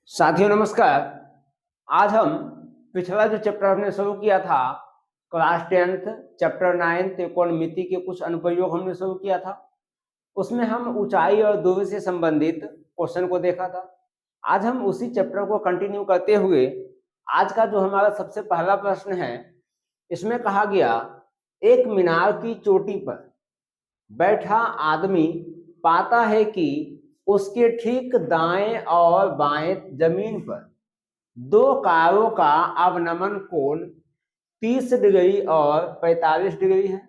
साथियों नमस्कार। आज हम पिछला जो चैप्टर हमने शुरू किया था क्लास 10th चैप्टर 9 त्रिकोणमिति के कुछ अनुप्रयोग हमने शुरू किया था। उसमें हम ऊंचाई और दूरी से संबंधित क्वेश्चन को देखा था। आज हम उसी चैप्टर को कंटिन्यू करते हुए आज का जो हमारा सबसे पहला प्रश्न है, इसमें कहा गया एक मीनार की चोटी पर बैठा आदमी पाता है कि उसके ठीक दाएं और बाएं जमीन पर दो कारों का अवनमन कोण 30 डिग्री और 45 डिग्री है।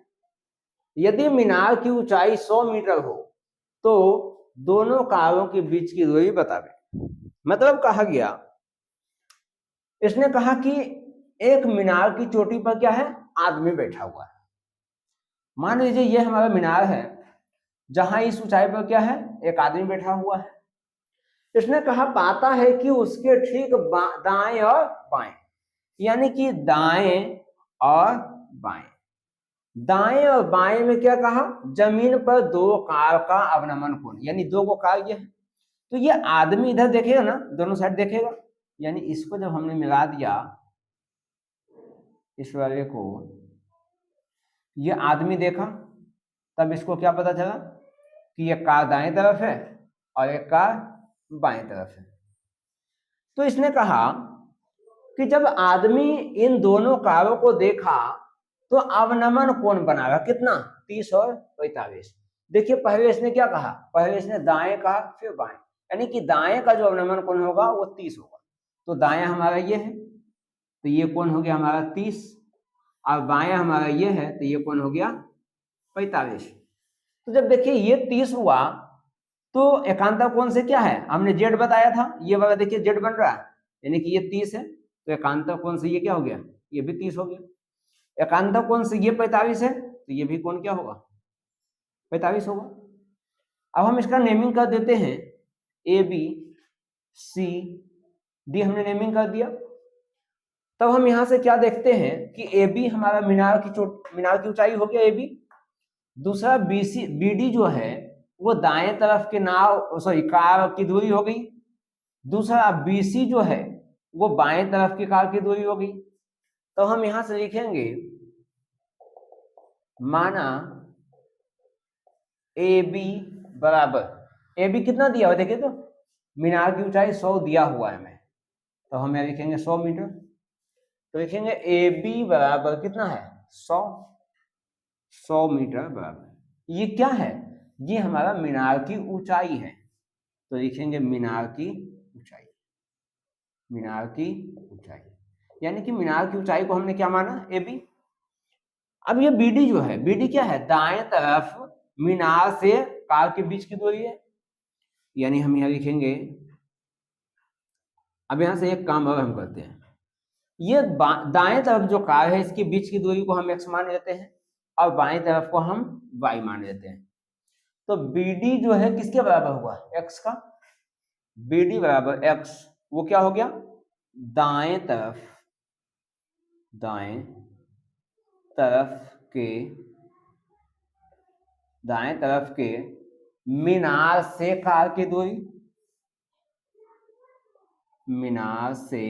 यदि मीनार की ऊंचाई 100 मीटर हो तो दोनों कारों के बीच की दूरी बतावे। मतलब कहा गया, इसने कहा कि एक मीनार की चोटी पर क्या है, आदमी बैठा हुआ है। मान लीजिए ये हमारा मीनार है जहां इस ऊंचाई पर क्या है, एक आदमी बैठा हुआ है। इसने कहा पाता है कि उसके ठीक दाएं और बाएं, यानी कि दाएं और बाएं, दाएं और बाएं में क्या कहा, जमीन पर दो कार का अवनमन कोण, यानी दो को कार ये है। तो ये आदमी इधर देखेगा ना, दोनों साइड देखेगा, यानी इसको जब हमने मिला दिया इस वाले को, ये आदमी देखा, तब इसको क्या पता चला कि एक कार दाएं तरफ है और एक कार बाएं तरफ है। तो इसने कहा कि जब आदमी इन दोनों कारों को देखा तो अवनमन कोण बनाया कितना, 30 और 45। देखिए पहले इसने क्या कहा, पहले इसने दाएं कहा फिर बाएं, यानी कि दाएं का जो अवनमन कोण होगा वो 30 होगा। तो दाएं हमारा ये है तो ये कोण हो गया हमारा 30, और बाएं हमारा ये है तो ये कोण हो गया 45। तो जब देखिए ये 30 हुआ तो एकांतर कोण से क्या है, हमने जेड बताया था, ये वाला देखिए जेड बन रहा है, यानी कि ये 30 है तो एकांतर कोण से ये क्या हो गया, ये भी 30 हो गया। एकांतर कोण से ये 45 है तो ये भी कोण क्या होगा, 45 होगा। अब हम इसका नेमिंग कर देते हैं, ए बी सी डी हमने नेमिंग कर दिया। तब हम यहां से क्या देखते हैं कि ए बी हमारा मीनार की ऊंचाई हो गया ए बी। दूसरा बीसी बी डी जो है वो दाएं तरफ के कार की दूरी हो गई। दूसरा बीसी जो है वो बाएं तरफ की कार की दूरी हो गई। तो हम यहां से लिखेंगे, माना ए बी बराबर, ए बी कितना दिया हुआ देखिए, तो मीनार की ऊंचाई 100 दिया हुआ है हमें, तो हम यहां लिखेंगे 100 मीटर। तो लिखेंगे ए बी बराबर कितना है, 100 मीटर बराबर, ये क्या है, ये हमारा मीनार की ऊंचाई है। तो लिखेंगे मीनार की ऊंचाई, मीनार की ऊंचाई, यानी कि मीनार की ऊंचाई को हमने क्या माना, ए बी। अब ये बीडी जो है, बीडी क्या है, दाएं तरफ मीनार से कार के बीच की दूरी है, यानी हम यहां लिखेंगे। अब यहां से एक काम और हम करते हैं, ये दाएं तरफ जो कार है इसके बीच की दूरी को हम x मान लेते हैं और बाएं तरफ को हम y मान लेते हैं। तो BD जो है किसके बराबर हुआ, x का। BD बराबर x, वो क्या हो गया, दाएं तरफ के मीनार से कार की दूरी, मीनार से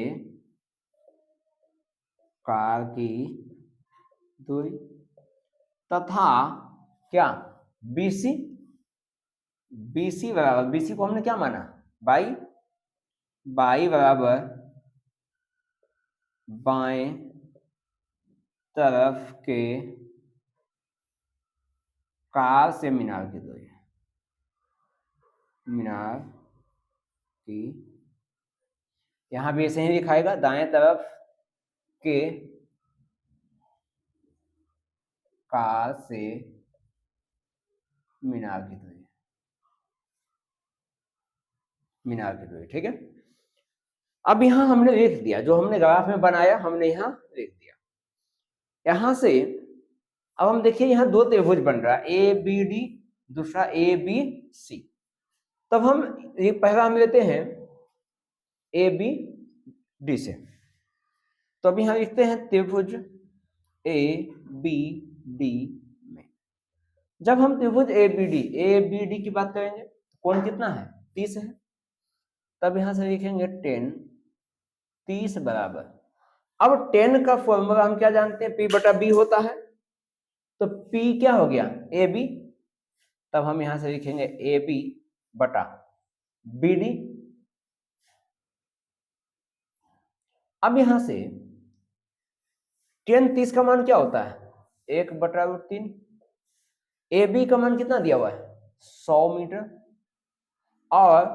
कार की दूरी, तथा क्या BC, BC बराबर, BC को हमने क्या माना, बाई बराबर बाएं तरफ के कार से मीनार की दूरी, मीनार की, यहां भी ऐसे ही लिखाएगा, दाएं तरफ के कार से मीनार की दूरी, मीनार की दूरी, ठीक है। अब यहां हमने लिख दिया, जो हमने ग्राफ में बनाया हमने यहां लिख दिया। यहां से अब हम देखिए यहां दो त्रिभुज बन रहा है, ए बी डी, दूसरा ए बी सी। तब हम पहला हम लेते हैं ए बी डी से, तो अब यहां लिखते हैं त्रिभुज ए बी डी में। जब हम त्रिभुज ए बी डी की बात करेंगे, कोण कितना है, 30 है। तब यहां से लिखेंगे 10 30 बराबर, अब 10 का फॉर्मूला हम क्या जानते हैं, P बटा B होता है, तो P क्या हो गया AB, तब हम यहां से लिखेंगे AB बटा BD। अब यहां से 10 30 का मान क्या होता है 1/√3, AB का मान कितना दिया हुआ है 100 मीटर, और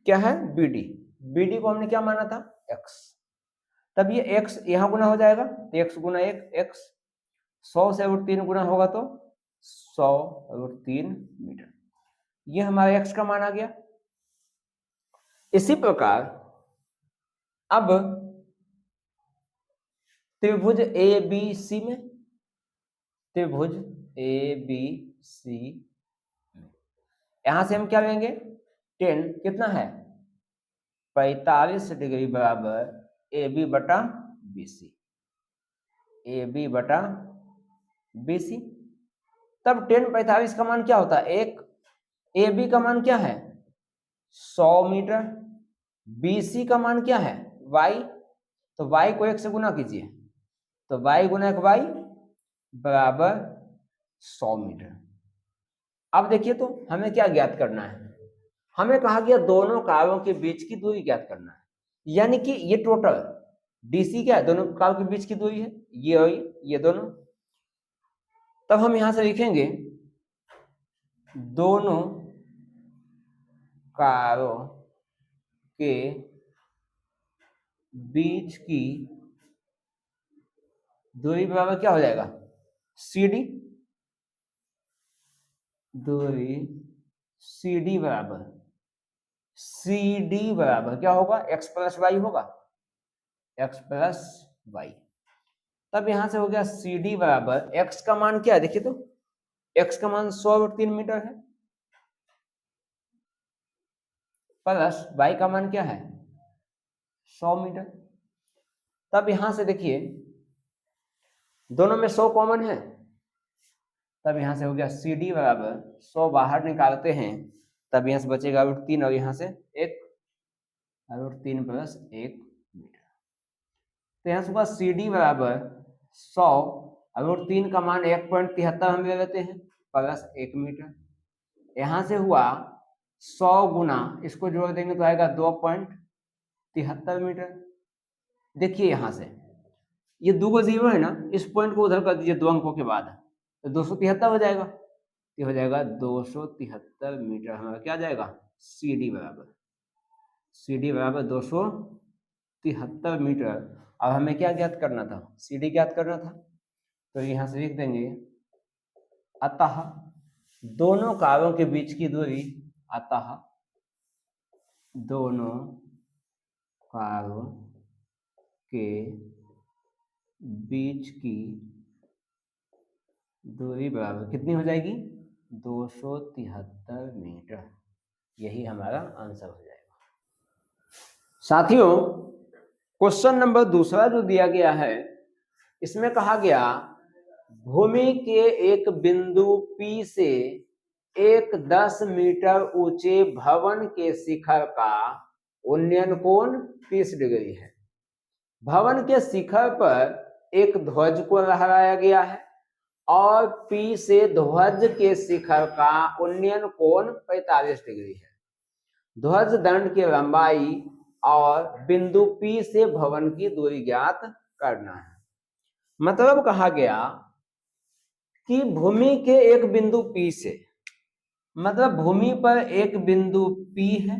क्या है BD को हमने क्या माना था x, तब ये x यहां गुना हो जाएगा, तो x गुना 1 x, 100 से √3 गुना होगा तो 100√3 मीटर, ये हमारा x का मान आ गया। इसी प्रकार अब त्रिभुज ABC में, त्रिभुज ABC यहां से हम क्या लेंगे 10 कितना है 45 डिग्री बराबर AB बटा BC, AB बटा BC, तब 10 45 का मान क्या होता है 1, AB का मान क्या है 100 मीटर, BC का मान क्या है y, तो y को 1 से गुना कीजिए, तो y गुना 1y बराबर 100 मीटर। अब देखिए तो हमें क्या ज्ञात करना है, हमें कहा गया दोनों कारों के बीच की दूरी ज्ञात करना है, यानी कि ये टोटल DC क्या है दोनों कारों के बीच की दूरी है, ये और ये दोनों, तब हम यहां से लिखेंगे दोनों कारों के बीच की दूरी बराबर क्या हो जाएगा CD, दूरी CD बराबर क्या होगा x प्लस वाई होगा, x प्लस वाई, तब यहां से हो गया CD बराबर x का मान क्या है देखिए तो x का मान 100√3 मीटर है, प्लस y का मान क्या है 100 मीटर, तब यहां से देखिए दोनों में 100 कॉमन है, तब यहां से हो गया CD बराबर 100 बाहर निकालते हैं, तब यहां से बचेगा √3 और यहां से 1 √3 प्लस 1 मीटर, तो यहां से होगा CD बराबर 100 √3 का मान 1.73 हम ले लेते हैं प्लस 1 मीटर, यहां से हुआ 100 गुना इसको जोड़ देंगे तो आएगा 2.73 मीटर। देखिए यहां से ये 2 को 0 है ना, इस पॉइंट को उधर कर दीजिए 2 अंकों के बाद, तो 273 हो जाएगा, ये हो जाएगा 273 मीटर हमारा क्या जाएगा CD बराबर 273 मीटर। अब हमें क्या ज्ञात करना था CD ज्ञात करना था, तो यहां से लिख देंगे अतः दोनों कारों के बीच की दूरी, अतः दोनों कारों के बीच की दूरी बराबर कितनी हो जाएगी 273 मीटर, यही हमारा आंसर हो जाएगा। साथियों क्वेश्चन नंबर दूसरा जो दिया गया है इसमें कहा गया भूमि के एक बिंदु P से एक 10 मीटर ऊंचे भवन के शिखर का उन्नयन कोण 30 डिग्री है। भवन के शिखर पर एक ध्वज को लहराया गया है और P से ध्वज के शिखर का उन्नयन कोण 45 डिग्री है। ध्वज दंड की लंबाई और बिंदु P से भवन की दूरी ज्ञात करना है। मतलब कहा गया कि भूमि के एक बिंदु P से, मतलब भूमि पर एक बिंदु P है,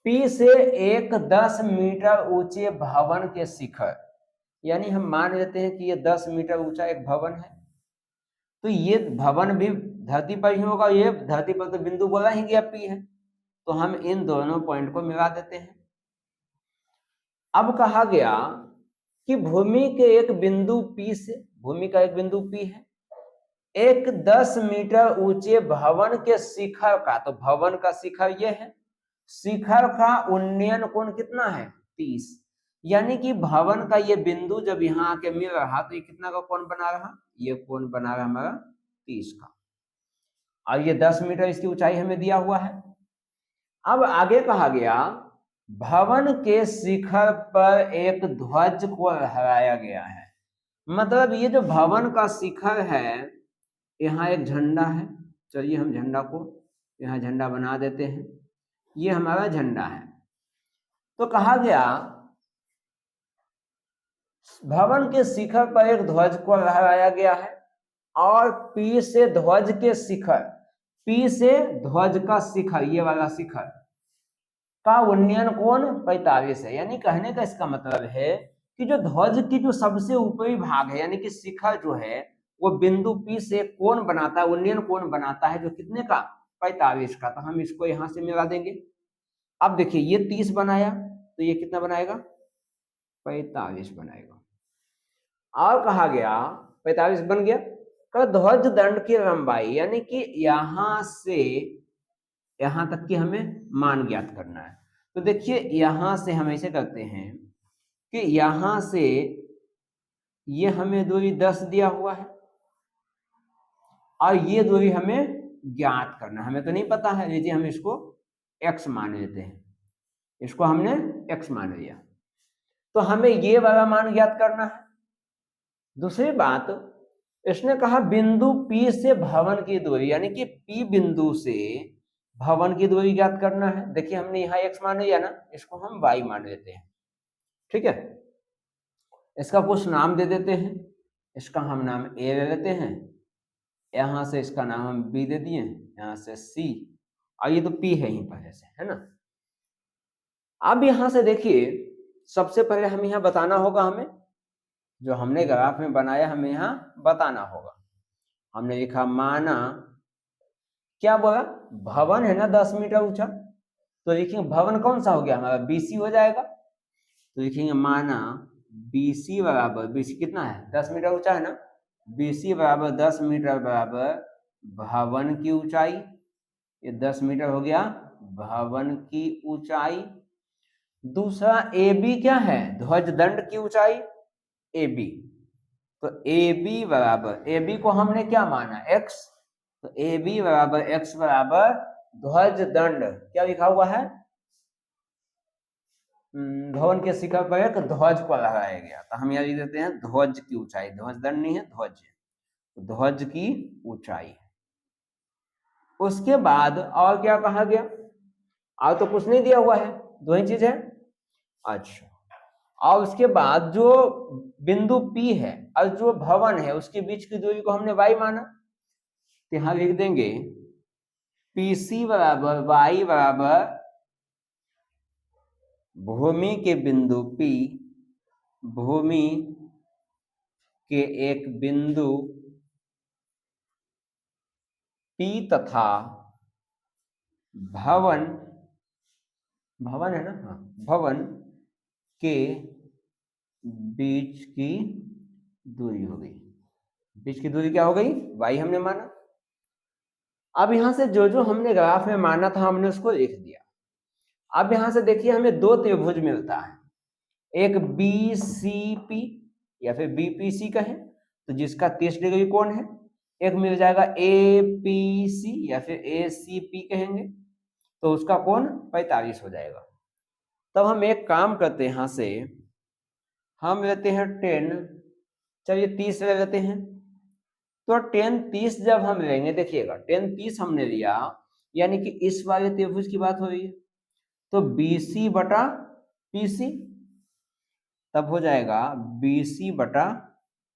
P से एक 10 मीटर ऊंचे भवन के शिखर, यानी हम मान लेते हैं कि ये 10 मीटर ऊंचा एक भवन है, तो ये भवन भी धरती पर ही होगा, ये धरती पर तो बिंदु बोला ही गया P है, तो हम इन दोनों पॉइंट को मिला देते हैं। अब कहा गया कि भूमि के एक बिंदु P से, भूमि का एक बिंदु P है, एक 10 मीटर ऊंचे भवन के शिखर का, तो भवन का शिखर ये है, शिखर का उन्नयन कोण कितना है 30, यानी कि भवन का ये बिंदु जब यहाँ आके मिल रहा तो ये कितना का कोण बना रहा, ये कोण बना रहा हमारा 30 का, और ये 10 मीटर इसकी ऊंचाई हमें दिया हुआ है। अब आगे कहा गया भवन के शिखर पर एक ध्वज को लहराया गया है। मतलब ये जो भवन का शिखर है, यहाँ एक झंडा है। चलिए हम झंडा को यहाँ झंडा बना देते हैं, ये हमारा झंडा है। तो कहा गया भवन के शिखर पर एक ध्वज को लहराया गया है और पी से ध्वज के शिखर, पी से ध्वज का शिखर, ये वाला शिखर का उन्नयन कोण 45 है। यानी कहने का इसका मतलब है कि जो ध्वज की जो सबसे ऊपरी भाग है यानी कि शिखर जो है वो बिंदु P से कोण बनाता है, उन्नयन कोण बनाता है, जो कितने का 45 का। तो हम इसको यहां से मिला देंगे। अब देखिए ये 30 बनाया तो ये कितना बनाएगा 45 बनाएगा। और कहा गया 45 बन गया। ध्वज दंड की लंबाई यानी कि यहां से यहां तक की हमें मान ज्ञात करना है। तो देखिए यहां से हम ऐसे करते हैं कि यहां से ये हमें दूरी 10 दिया हुआ है और ये दूरी हमें ज्ञात करना, हमें तो नहीं पता है, लीजिए हम इसको x मान लेते हैं, इसको हमने x मान लिया। तो हमें ये वाला मान ज्ञात करना है। दूसरी बात इसने कहा बिंदु P से भवन की दूरी यानी कि P बिंदु से भवन की दूरी ज्ञात करना है। देखिए हमने यहाँ x मान लिया ना, इसको हम y मान लेते हैं। ठीक है, इसका कुछ नाम दे देते हैं। इसका हम नाम A ले लेते हैं, यहां से इसका नाम हम B दे दिए, यहां से C, और ये तो P है यहीं पहले से, है ना। अब यहां से देखिए सबसे पहले हम यहाँ बताना होगा, हमें जो हमने ग्राफ में बनाया हमें यहाँ बताना होगा। हमने लिखा माना, क्या बोला, भवन है ना 10 मीटर ऊंचा, तो लिखेंगे भवन कौन सा हो गया हमारा BC हो जाएगा। तो लिखेंगे माना BC बराबर, BC कितना है 10 मीटर ऊंचा है ना, BC बराबर 10 मीटर बराबर भवन की ऊंचाई, ये 10 मीटर हो गया भवन की ऊंचाई। दूसरा AB क्या है, ध्वज दंड की ऊंचाई AB। तो AB बराबर, AB को हमने क्या माना x, तो AB बराबर x बराबर ध्वज दंड, क्या लिखा हुआ है, भवन के शिखर पर एक ध्वज को लहराया गया। तो हम यहाँ लिख देते हैं ध्वज की ऊंचाई, ध्वज दंड नहीं है ध्वज है, तो ध्वज की ऊंचाई। उसके बाद और क्या कहा गया, और तो कुछ नहीं दिया हुआ है, दो ही चीज है। अच्छा, और उसके बाद जो बिंदु P है और जो भवन है उसके बीच की दूरी को हमने y माना, तो यहां लिख देंगे PC बराबर y बराबर भूमि के बिंदु P, भूमि के एक बिंदु P तथा भवन, भवन है ना, हाँ, भवन के बीच की दूरी हो गई। बीच की दूरी क्या हो गई y हमने माना। अब यहां से जो जो हमने ग्राफ में माना था हमने उसको लिख दिया। अब यहां से देखिए हमें दो त्रिभुज मिलता है, एक BCP या फिर BPC कहें तो जिसका 30 डिग्री कोण है, एक मिल जाएगा APC या फिर ACP कहेंगे तो उसका कोण 45 हो जाएगा। तब हम एक काम करते हैं, यहां से हम लेते हैं 10, चलिए 30 ले लेते हैं। तो 10 30 जब हम लेंगे, देखिएगा 10 30 हमने लिया यानी कि इस वाले त्रिभुज की बात हो रही है, तो BC बटा PC, तब हो जाएगा BC बटा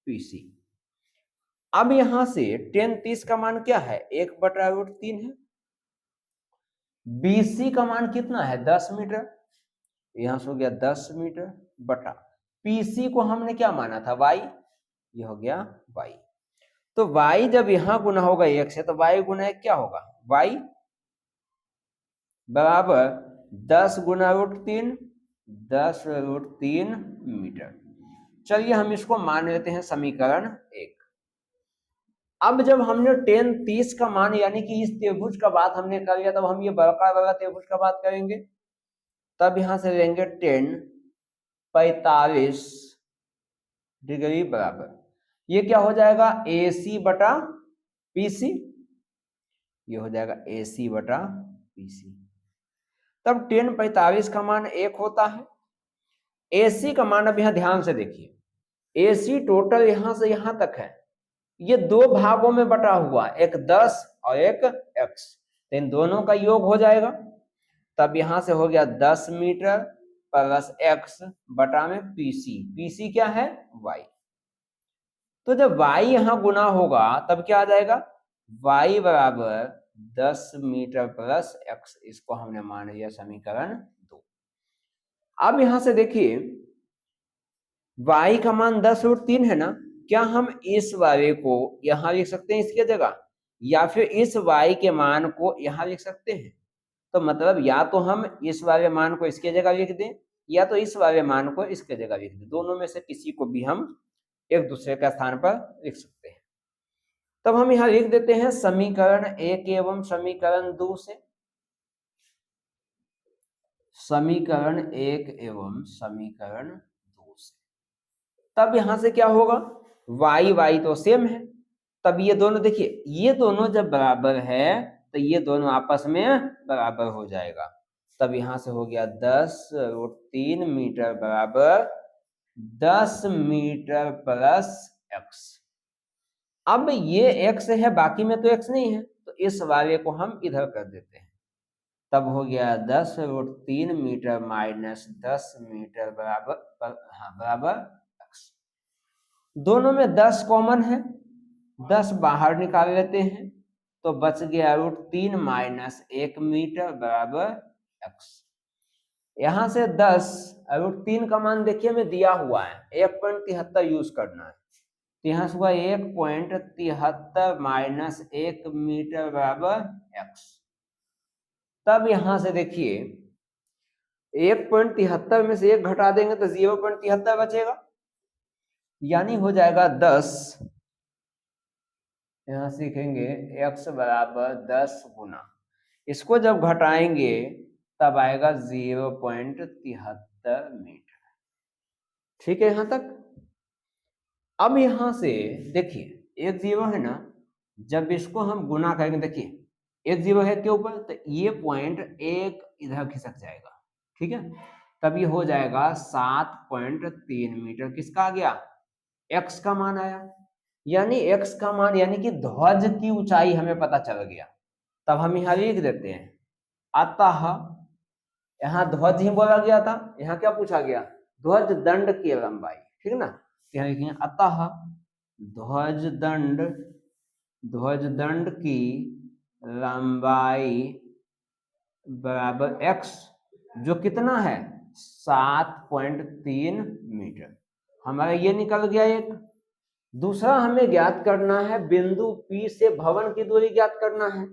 PC। अब यहां से 10 30 का मान क्या है 1/√3 है, BC का मान कितना है 10 मीटर, यहां से हो गया 10 मीटर बटा PC को हमने क्या माना था y, ये हो गया y। तो y जब यहां गुना होगा 1 से तो y गुना 1 क्या होगा y बराबर 10 गुना √3, 10√3 मीटर। चलिए हम इसको मान लेते हैं समीकरण 1। अब जब हमने 10 30 का मान यानी कि इस त्रिभुज का बात हमने कर लिया, तब हम ये बड़का वाला त्रिभुज का बात करेंगे। तब यहां से लेंगे 10 45 डिग्री बराबर, ये क्या हो जाएगा AC बटा PC, ये हो जाएगा AC बटा PC। तब tan 45 का मान 1 होता है। AC का मान अब यहाँ ध्यान से देखिए, AC टोटल यहां से यहां तक है, ये दो भागों में बटा हुआ, एक 10 और एक x, तो इन दोनों का योग हो जाएगा। तब यहां से हो गया 10 मीटर प्लस x बटा में PC क्या है y। तो जब y यहां गुना होगा तब क्या आ जाएगा, y बराबर 10 मीटर प्लस x, इसको हमने मान लिया समीकरण 2। अब यहां से देखिए y का मान 10√3 है ना, क्या हम इस वाले को यहां लिख सकते हैं इसके जगह, या फिर इस y के मान को यहां लिख सकते हैं। तो मतलब या तो हम इस वाले मान को इसके जगह लिख दें या तो इस वाले मान को इसके जगह लिख दें, दोनों में से किसी को भी हम एक दूसरे का स्थान पर लिख सकते हैं। तब हम यहां लिख देते हैं समीकरण 1 एवं समीकरण 2 से, समीकरण 1 एवं समीकरण 2 से। तब यहां से क्या होगा, y तो सेम है, तब ये दोनों देखिए, ये दोनों जब बराबर है तो ये दोनों आपस में बराबर हो जाएगा। तब यहां से हो गया 10√3 मीटर बराबर 10 मीटर प्लस x। अब ये x है, बाकी में तो x नहीं है, तो इस वाले को हम इधर कर देते हैं। तब हो गया 10√3 मीटर माइनस 10 मीटर बराबर x। दोनों में 10 कॉमन है, 10 बाहर निकाल लेते हैं तो बच गया √3 माइनस 1 मीटर बराबर x। यहां से 10√3 का मान देखिए हमें दिया हुआ है, 1.73 यूज करना है, तो यहां से हुआ 1.73 माइनस 1 मीटर बराबर x। तब यहां से देखिए 1.73 में से 1 घटा देंगे तो 0.73 बचेगा, यानी हो जाएगा 10, यहां सीखेंगे x बराबर 10 गुना, इसको जब घटाएंगे तब आएगा 0.73 मीटर। ठीक है यहां तक। अब यहां से देखिए 1 0 है ना, जब इसको हम गुना करेंगे, देखिए 1 0 है के ऊपर, तो ये पॉइंट एक इधर खिसक जाएगा, ठीक है, तब ये हो जाएगा 7.3 मीटर। किसका आ गया, x का मान आया, यानी x का मान यानी कि ध्वज की ऊंचाई हमें पता चल गया। तब हम यहाँ लिख देते हैं अतः, यहाँ ध्वज ही बोला गया था, यहाँ क्या पूछा गया, ध्वज दंड की लंबाई, ठीक है ना, यहाँ लिखेंगे अतः ध्वज दंड की लंबाई बराबर x, जो कितना है 7.3 मीटर, हमारा ये निकल गया एक। दूसरा हमें ज्ञात करना है बिंदु P से भवन की दूरी ज्ञात करना है,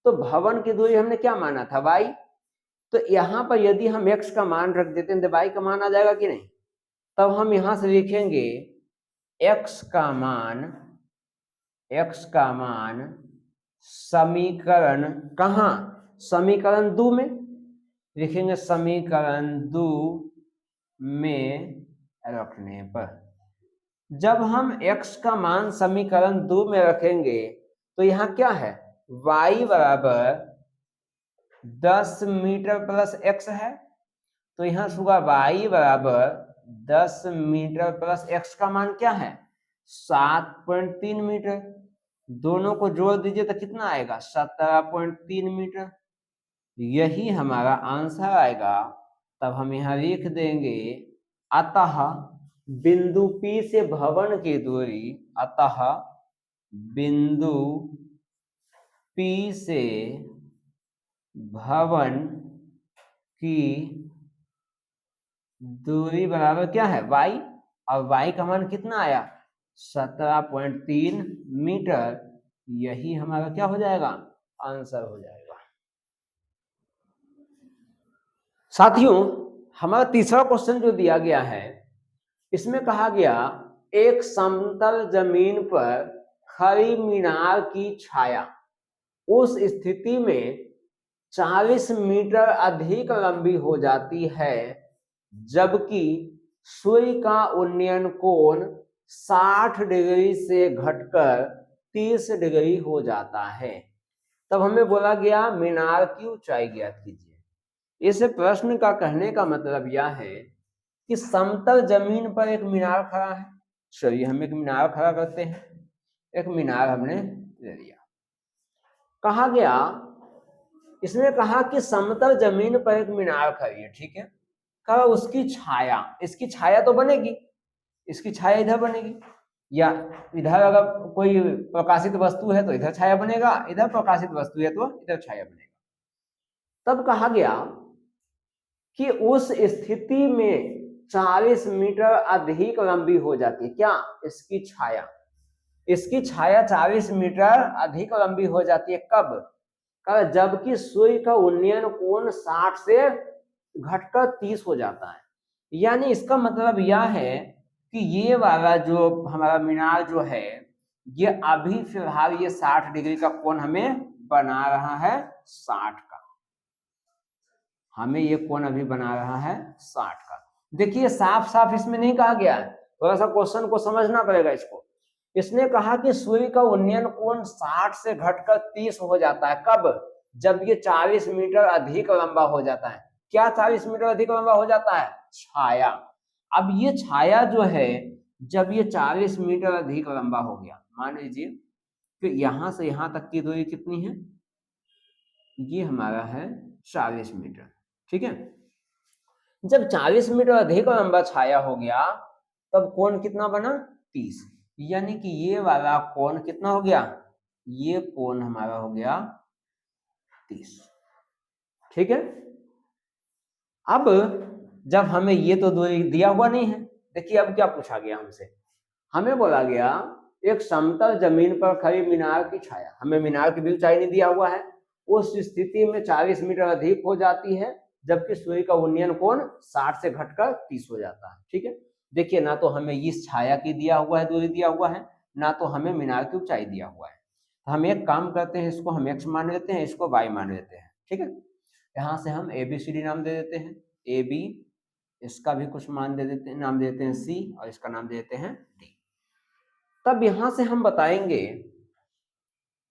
तो भवन की दूरी हमने क्या माना था y, तो यहाँ पर यदि हम x का मान रख देते हैं तो y का मान आ जाएगा कि नहीं। तब हम यहां से लिखेंगे x का मान समीकरण, कहां, समीकरण 2 में लिखेंगे, समीकरण 2 में रखने पर जब हम x का मान समीकरण 2 में रखेंगे तो यहाँ क्या है, y बराबर 10 मीटर प्लस x है, तो यहाँ होगा y बराबर 10 मीटर प्लस x का मान क्या है 7.3 मीटर, दोनों को जोड़ दीजिए तो कितना आएगा 17.3 मीटर, यही हमारा आंसर आएगा। तब हम यहाँ लिख देंगे अतः बिंदु P से भवन की दूरी, अतः बिंदु P से भवन की दूरी बराबर क्या है y, और y का मान कितना आया 17.3 मीटर, यही हमारा क्या हो जाएगा आंसर हो जाएगा। साथियों हमारा तीसरा क्वेश्चन जो दिया गया है, इसमें कहा गया एक समतल जमीन पर खड़ी मीनार की छाया उस स्थिति में 40 मीटर अधिक लंबी हो जाती है जबकि सूर्य का उन्नयन कोण 60 डिग्री से घटकर 30 डिग्री हो जाता है। तब हमें बोला गया मीनार की ऊंचाई ज्ञात कीजिए। इस प्रश्न का कहने का मतलब यह है कि समतल जमीन पर एक मीनार खड़ा है। चलिए हम एक मीनार खड़ा करते हैं। एक मीनार हमने ले लिया। कहा गया, इसने कहा कि समतल जमीन पर एक मीनार खड़ी है, ठीक है। कहा उसकी छाया, इसकी छाया तो बनेगी, इसकी छाया इधर बनेगी, या इधर अगर कोई प्रकाशित वस्तु है तो इधर छाया बनेगा, इधर प्रकाशित वस्तु है तो इधर छाया बनेगा। तब कहा गया कि उस स्थिति में 40 मीटर अधिक लंबी हो जाती है। क्या? इसकी छाया, इसकी छाया 40 मीटर अधिक लंबी हो जाती है। कब? जबकि सूर्य का उन्नयन कोण 60 से घटकर 30 हो जाता है। यानी इसका मतलब यह है कि ये वाला जो हमारा मीनार जो है, ये अभी फिलहाल ये 60 डिग्री का कोण हमें बना रहा है, 60 का हमें ये कोण अभी बना रहा है 60 का। देखिए साफ साफ इसमें नहीं कहा गया है, थोड़ा सा क्वेश्चन को समझना पड़ेगा इसको। इसने कहा कि सूर्य का उन्नयन कोण 60 से घटकर 30 हो जाता है। कब? जब ये 40 मीटर अधिक लंबा हो जाता है। क्या 40 मीटर अधिक लंबा हो जाता है? छाया। अब ये छाया जो है, जब ये 40 मीटर अधिक लंबा हो गया, मान लीजिए कि यहां से यहां तक की दूरी कितनी है, ये हमारा है 40 मीटर, ठीक है। जब 40 मीटर अधिक लंबा छाया हो गया, तब कोण कितना बना? 30। यानी कि ये वाला कोण कितना हो गया? ये कोण हमारा हो गया 30, ठीक है। अब जब हमें ये तो दूरी दिया हुआ नहीं है, देखिए अब क्या पूछा गया हमसे, हमें बोला गया एक समतल जमीन पर खड़ी मीनार की छाया, हमें मीनार की भी ऊंचाई नहीं दिया हुआ है, उस स्थिति में 40 मीटर अधिक हो जाती है, जबकि सूर्य का उन्नयन कोण 60 से घटकर 30 हो जाता है, ठीक है। देखिए ना तो हमें इस छाया की दिया हुआ है, दूरी दिया हुआ है, ना तो हमें मीनार की ऊंचाई दिया हुआ है। हम एक काम करते हैं, इसको हम x मान लेते हैं, इसको y मान लेते हैं, ठीक है। यहाँ से हम ABCD नाम दे देते हैं, AB, इसका भी कुछ मान दे देते हैं, नाम दे देते हैं C, और इसका नाम दे देते हैं D। तब यहां से हम बताएंगे,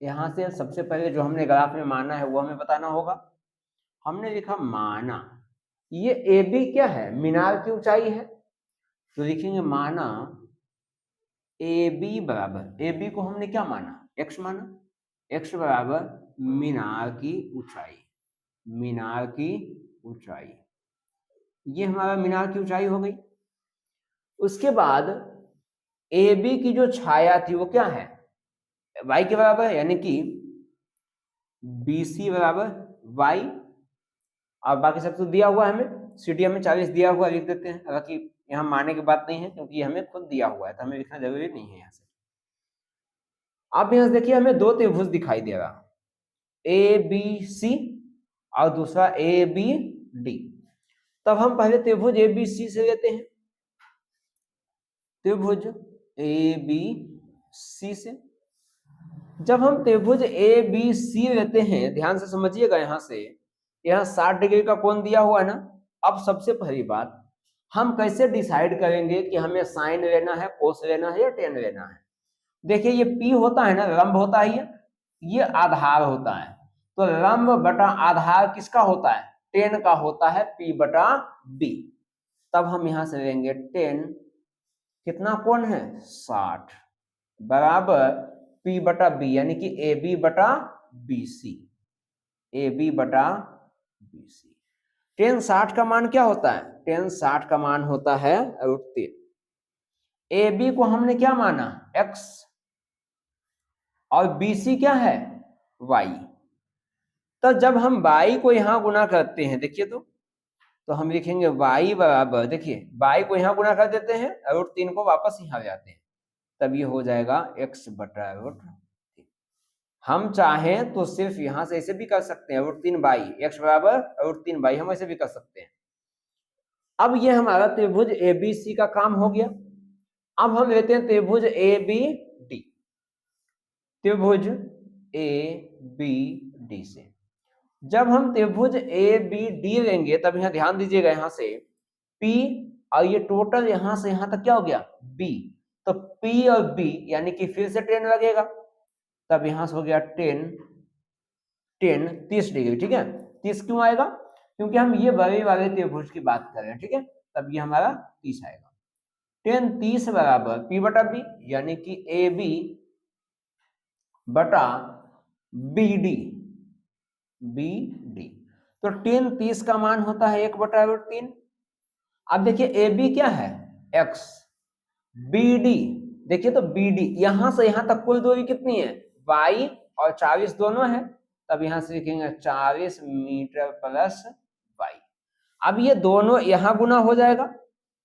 यहां से सबसे पहले जो हमने ग्राफ में माना है वो हमें बताना होगा। हमने लिखा माना, ये AB क्या है? मीनार की ऊंचाई है, तो लिखेंगे माना AB बराबर, AB को हमने क्या माना? x माना, x बराबर मीनार की ऊंचाई, मीनार की ऊंचाई, ये हमारा मीनार की ऊंचाई हो गई। उसके बाद AB की जो छाया थी वो क्या है? y के बराबर है, यानी कि BC बराबर y, और बाकी सब तो दिया हुआ है हमें, CD हमें 40 दिया हुआ, लिख देते हैं, हालांकि यहाँ मानने की बात नहीं है क्योंकि ये हमें खुद दिया हुआ है, तो हमें लिखना जरूरी नहीं है यहाँ से। अब यहाँ से देखिए हमें दो त्रिभुज दिखाई दे रहा, ABC और दूसरा ABD। तब हम पहले त्रिभुज ABC से लेते हैं, त्रिभुज ABC से। जब हम त्रिभुज ABC लेते हैं, ध्यान से समझिएगा, यहाँ से यहाँ 60 डिग्री का कोण दिया हुआ है ना। अब सबसे पहली बात, हम कैसे डिसाइड करेंगे कि हमें साइन लेना है, कोस लेना है या टेन लेना है? देखिए ये P होता है ना, लंब होता है, ये आधार होता है, तो लंब बटा आधार किसका होता है? टेन का होता है, P बटा B। तब हम यहां से लेंगे 10, कितना कोण है? 60, बराबर P बटा B, यानी कि AB बटा BC, AB बटा BC। 10 60 का मान क्या होता है? 10 60 का मान होता है √3। AB को हमने क्या माना? X, और BC क्या है? Y। तो जब हम y को यहां गुना करते हैं, देखिए तो हम लिखेंगे y बराबर, देखिए y को यहां गुना कर देते हैं, √3 को वापस यहां ले आते हैं, तब ये हो जाएगा x बटा √3। हम चाहें तो सिर्फ यहां से ऐसे भी कर सकते हैं, √3/, x बराबर √3/, हम ऐसे भी कर सकते हैं। अब ये हमारा त्रिभुज ABC का काम हो गया। अब हम लेते हैं त्रिभुज ABD, त्रिभुज ABD से। जब हम त्रिभुज ABD लेंगे, तब यहाँ ध्यान दीजिएगा, यहाँ से P और ये टोटल यहाँ से यहाँ तक क्या हो गया? B, तो P और B यानी कि फिर से 10 लगेगा, तब यहाँ से हो गया 10 30 डिग्री, ठीक है। 30 क्यों आएगा? क्योंकि हम ये बड़े वाले त्रिभुज की बात कर रहे हैं, ठीक है, तब ये हमारा 30 आएगा। tan 30 बराबर P बटा B, यानी कि AB बटा BD, BD। तो tan 30 का मान होता है 1/√3। अब देखिए AB क्या है x, BD देखिए तो BD यहां से यहां तक कुल दूरी कितनी है y और 40 दोनों है, तब यहां से लिखेंगे 40 मीटर प्लस y। अब ये दोनों यहां गुना हो जाएगा,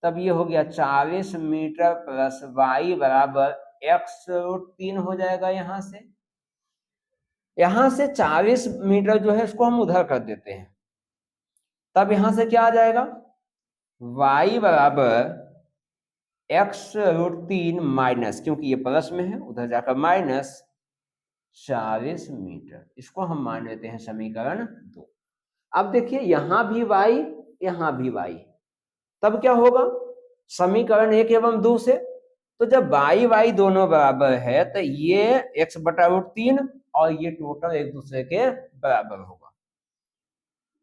तब ये हो गया 40 मीटर प्लस y बराबर x√3 हो जाएगा। यहां से 40 मीटर जो है इसको हम उधर कर देते हैं, तब यहां से क्या आ जाएगा y बराबर x√3 माइनस, क्योंकि ये प्लस में है उधर जाकर माइनस 40 मीटर। इसको हम मान लेते हैं समीकरण 2। अब देखिए यहां भी y यहां भी y, तब क्या होगा समीकरण 1 एवं 2 से, तो जब y दोनों बराबर है तो ये x/√3 और ये टोटल एक दूसरे के बराबर होगा।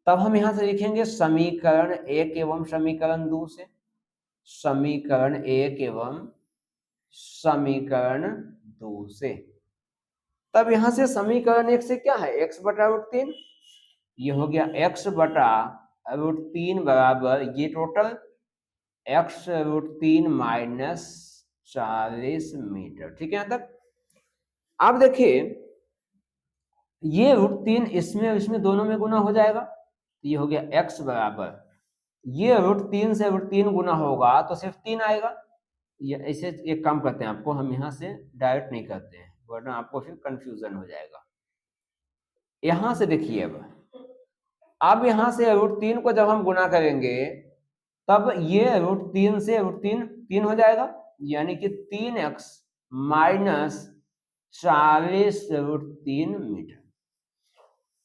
तब हम यहां से लिखेंगे समीकरण 1 एवं समीकरण 2 से, समीकरण 1 एवं समीकरण 2 से। तब यहां से समीकरण 1 से क्या है x/√3, ये हो गया x/√3 बराबर ये टोटल x√3 माइनस 40 मीटर, ठीक है यहां तक। अब देखिए ये √3 इसमें इसमें दोनों में गुना हो जाएगा, तो ये हो गया x बराबर ये √3 से √3 गुना होगा तो सिर्फ 3 आएगा। ये ऐसे एक काम करते हैं, आपको हम यहां से डायरेक्ट नहीं करते हैं वरना आपको फिर कंफ्यूजन हो जाएगा। यहां से देखिए अब यहां से √3 को जब हम गुना करेंगे तब ये √3 से √3 3 हो जाएगा, यानी कि 3x माइनस 40√3 मीटर।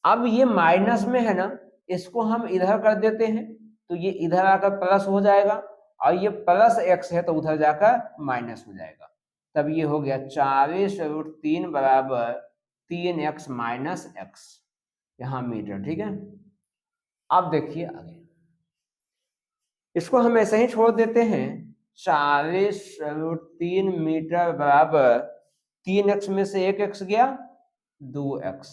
अब ये माइनस में है ना, इसको हम इधर कर देते हैं तो ये इधर आकर प्लस हो जाएगा, और ये प्लस x है तो उधर जाकर माइनस हो जाएगा। तब ये हो गया 40√3 बराबर 3x माइनस x, यहां मीटर, ठीक है। अब देखिए आगे इसको हम ऐसे ही छोड़ देते हैं, 40√3 मीटर बराबर 3x में से 1x गया 2x।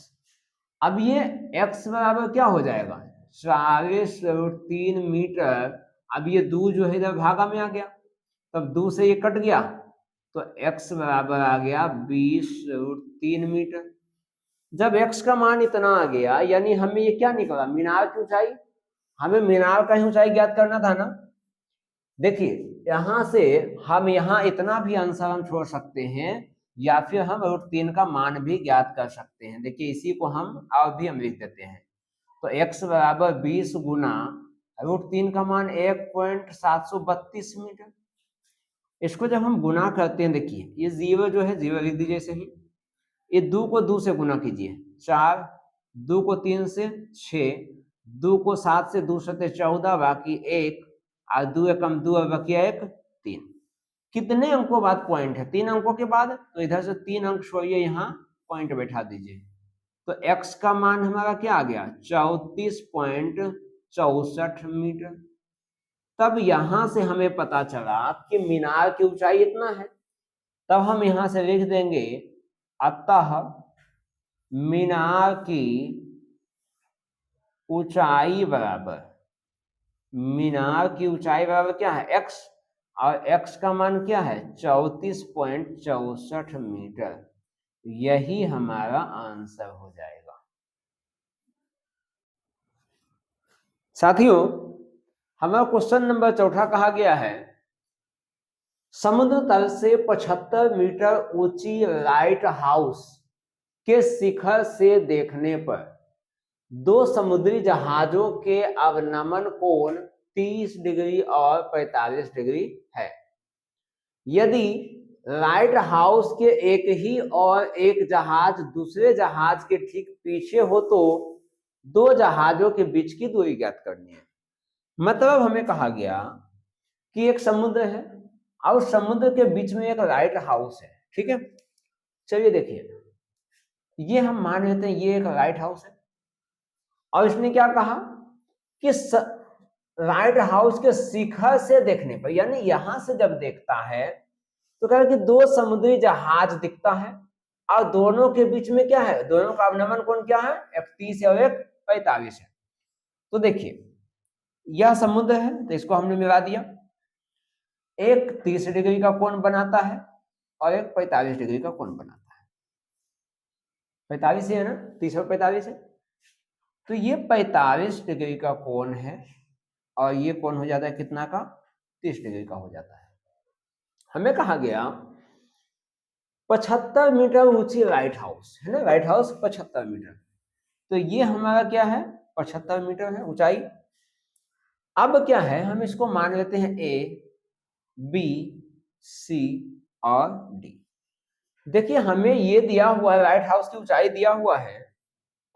अब ये x बराबर क्या हो जाएगा 40√3 मीटर, अब ये 2 जो है इधर भागा में आ गया, तब 2 से ये कट गया तो x बराबर आ गया 20√3 मीटर। जब x का मान इतना आ गया यानी हमें ये क्या निकला मीनार की ऊंचाई, हमें मीनार का ही ऊंचाई ज्ञात करना था ना। देखिए यहां से हम यहां इतना भी आंसर हम छोड़ सकते हैं, या फिर हम √3 का मान भी ज्ञात कर सकते हैं। देखिए इसी को हम और भी हम लिख देते हैं, तो x बराबर 20 गुना √3 का मान 1.732 मीटर। इसको जब हम गुना करते हैं, देखिए ये 0 जो है 0 लिख दीजिए सही, ये 2 को 2 से गुना कीजिए 4, 2 को 3 से 6, 2 को 7 से 2 7 14, बाकी 1 और 2 एकम 2 और बाकी 1 3। कितने अंकों बाद पॉइंट है 3 अंकों के बाद, तो इधर से 3 अंक छोड़िए यहाँ पॉइंट बैठा दीजिए, तो x का मान हमारा क्या आ गया 34.64 मीटर। तब यहां से हमें पता चला कि मीनार की ऊंचाई इतना है, तब हम यहां से लिख देंगे अतः मीनार की ऊंचाई बराबर, मीनार की ऊंचाई बराबर क्या है x, और x का मान क्या है 34.64 मीटर। यही हमारा आंसर हो जाएगा। साथियों हमारा क्वेश्चन नंबर 4 कहा गया है, समुद्र तल से 75 मीटर ऊंची लाइट हाउस के शिखर से देखने पर 2 समुद्री जहाजों के अवनमन कोण 30 डिग्री और 45 डिग्री है। यदि लाइट हाउस के एक ही और एक जहाज दूसरे जहाज के ठीक पीछे हो तो 2 जहाजों के बीच की दूरी ज्ञात करनी है। मतलब हमें कहा गया कि एक समुद्र है और समुद्र के बीच में एक लाइट हाउस है, ठीक है। चलिए देखिए ये हम मान लेते हैं ये एक लाइट हाउस है, और इसने क्या कहा कि लाइट हाउस के शिखर से देखने पर, यानी यहां से जब देखता है तो कह रहा कि दो समुद्री जहाज दिखता है और दोनों के बीच में क्या है, दोनों का अवनमन कोण क्या है, एक 30 और एक 45 है। तो देखिए यह समुद्र है तो इसको हमने मिला दिया, एक 30 डिग्री का कोण बनाता है और एक 45 डिग्री का कोण बनाता है। 45 है ना, 30 और 45 है, तो ये 45 डिग्री का कोण है और ये कोण हो जाता है कितना का, 30 डिग्री का हो जाता है। हमें कहा गया 75 मीटर ऊंची लाइट हाउस है ना, लाइट हाउस 75 मीटर, तो ये हमारा क्या है, 75 मीटर है ऊंचाई। अब क्या है, हम इसको मान लेते हैं ए, बी, सी और डी। देखिए हमें ये दिया हुआ है, लाइट हाउस की ऊंचाई दिया हुआ है,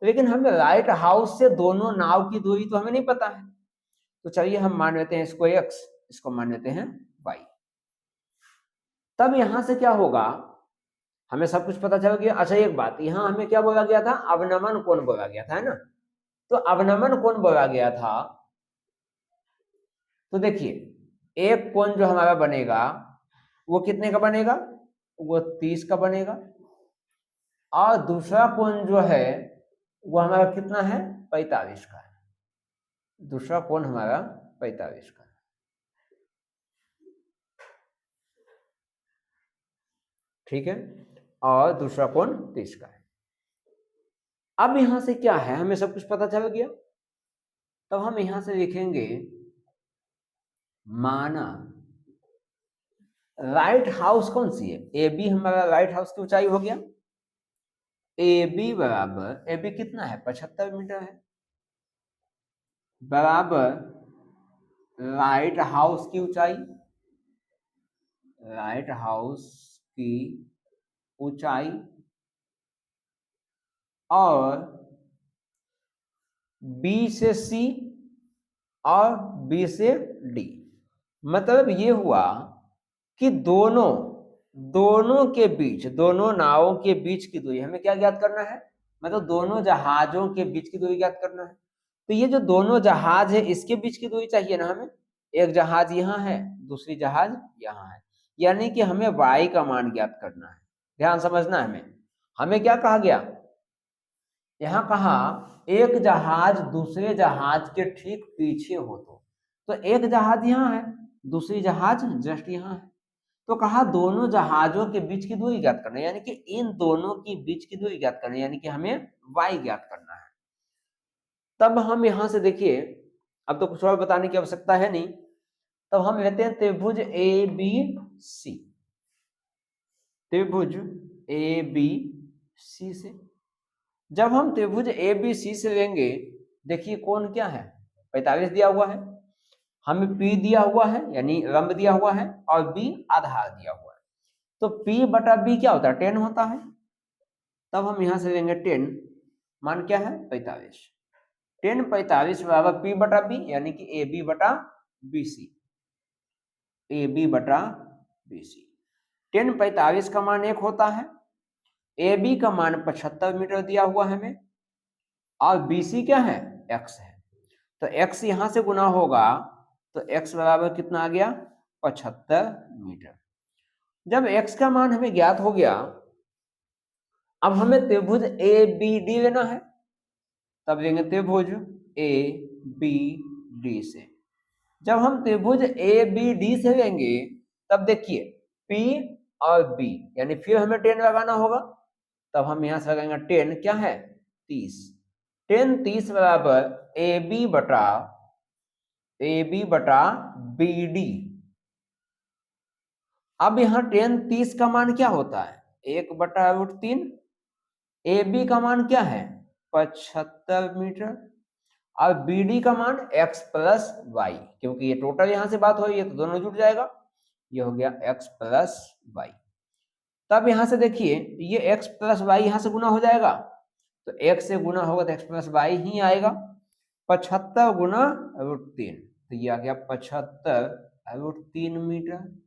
लेकिन हमें लाइट हाउस से दोनों नाव की दूरी तो हमें नहीं पता है, तो चलिए हम मान लेते हैं इसको x, इसको मान लेते हैं y। तब यहां से क्या होगा, हमें सब कुछ पता चल गया। अच्छा एक बात, यहां हमें क्या बोला गया था, अवनमन कोण बोला गया था, है ना, तो अवनमन कोण बोला गया था, तो देखिए एक कोण जो हमारा बनेगा वो कितने का बनेगा, वो 30 का बनेगा, और दूसरा कोण जो है वो हमारा कितना है, 45 का है, दूसरा कोण हमारा 45 का है। ठीक है, और दूसरा कोण 30 का है। अब यहां से क्या है, हमें सब कुछ पता चल गया, तब हम यहां से लिखेंगे माना लाइट हाउस कौन सी है, ए बी हमारा लाइट हाउस की ऊंचाई हो गया, ए बी बराबर, ए बी कितना है, 75 मीटर है, बराबर लाइट हाउस की ऊंचाई, लाइट हाउस की ऊंचाई और बी से सी और बी से डी। मतलब ये हुआ कि दोनों के बीच, दोनों नावों के बीच की दूरी हमें क्या ज्ञात करना है, मतलब दोनों जहाजों के बीच की दूरी ज्ञात करना है। तो ये जो दोनों जहाज है इसके बीच की दूरी चाहिए ना हमें, एक जहाज यहाँ है दूसरी जहाज यहाँ है, यानी कि हमें y का मान ज्ञात करना है। ध्यान समझना है, हमें क्या कहा गया, यहाँ कहा एक जहाज दूसरे जहाज के ठीक पीछे हो, तो एक जहाज यहाँ है दूसरी जहाज जस्ट यहाँ है, तो कहा दोनों जहाजों के बीच की दूरी ज्ञात करना है, यानी कि इन दोनों की बीच की दूरी ज्ञात करना है, यानी कि हमें y ज्ञात करना है। तब हम यहां से देखिए, अब तो कुछ और बताने की आवश्यकता है नहीं, तब हम लेते हैं त्रिभुज ए बी सी, त्रिभुज ए बी सी से जब हम त्रिभुज ए बी सी से लेंगे, देखिए कोण क्या है, 45 दिया हुआ है, हमें P दिया हुआ है यानी लंब दिया हुआ है और B आधार दिया हुआ है, तो P बटा B क्या होता है, 10 होता है। तब हम यहां से लेंगे 10, मान क्या है 45, 10 45 बराबर P बटा B यानी कि AB बटा BC, AB बटा BC। 10 45 का मान 1 होता है, AB का मान 75 मीटर दिया हुआ है हमें, और BC क्या है, X है, तो X यहां से गुना होगा तो x बराबर कितना आ गया, 75 मीटर। जब x का मान हमें ज्ञात हो गया, अब हमें त्रिभुज ए बी डी लेना है, तब लेंगे त्रिभुज ए बी डी से। जब हम त्रिभुज ए बी डी से लेंगे तब देखिए P और B यानी फिर हमें 10 लगाना होगा, तब हम यहां से लगाएंगे 10 क्या है 30, 10 30 बराबर ए बी बटा बी डी। अब यहां 10 30 का मान क्या होता है, 1/√3, ए बी का मान क्या है 75 मीटर, और बी डी का मान x प्लस वाई, क्योंकि ये टोटल यहां से बात हो रही है तो दोनों जुड़ जाएगा, ये हो गया x प्लस वाई। तब यहां से देखिए ये x प्लस वाई यहां से गुना हो जाएगा, तो x से गुना होगा तो x प्लस वाई ही आएगा, 75 गुना √3, तो ये आ गया 75√3 मीटर।